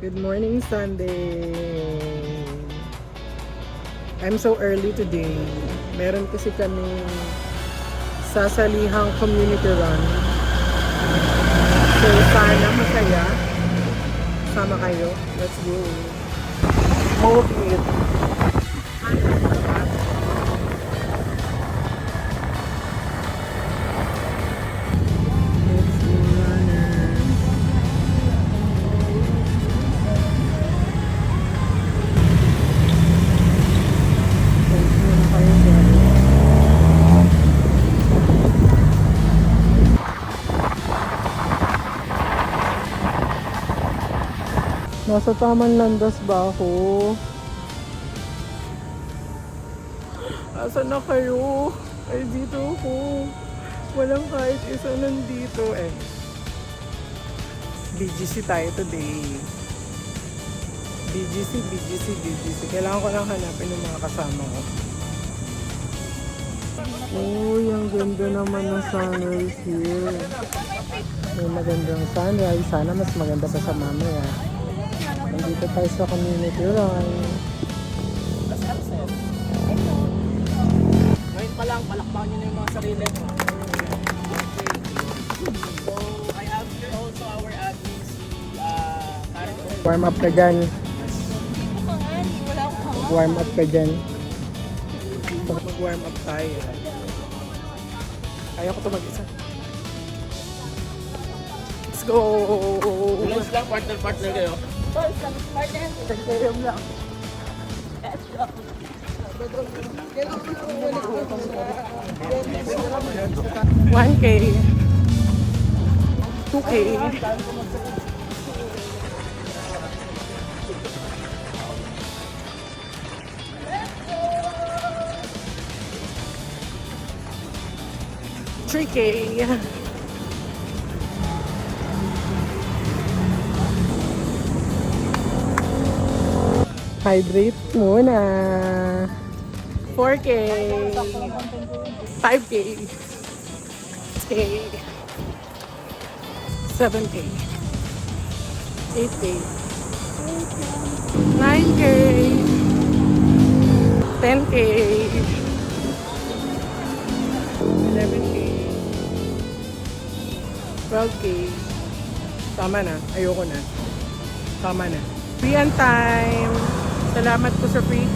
Good morning, Sunday. I'm so early today. Meron kasi kami sasalihang community run. So, sana masaya. Sama kayo. Let's go. Move it. Let's go, runners. Thanks muna kayo, guys. Nasa tamang landas ba ako? Asa na kayo? Ay, dito ako. Walang kahit isa nandito eh. BGC tayo today. BGC. Kailangan ko lang hanapin yung mga kasama ko. Uy, ang ganda naman ng sunrise here. May magandang sunrise. Sana mas maganda pa sa mamaya. Nandito tayo sa community run. Ngayon pa lang, palakpakan nyo na yung mga sarili. So, I have here also our admins, Karen. Warm up ka dyan. Warm up ka dyan. Mag-warm up tayo. Kaya ko ito mag-isa. Let's go! Lunch lang, partner kayo. Tagkayam lang. 1K 2K 3K. Hydrate muna. 4K 5K 6K 7K 8K 9K 10K 11K 12K. Tama na. Ayoko na. Tama na. Free and time. Salamat po sa free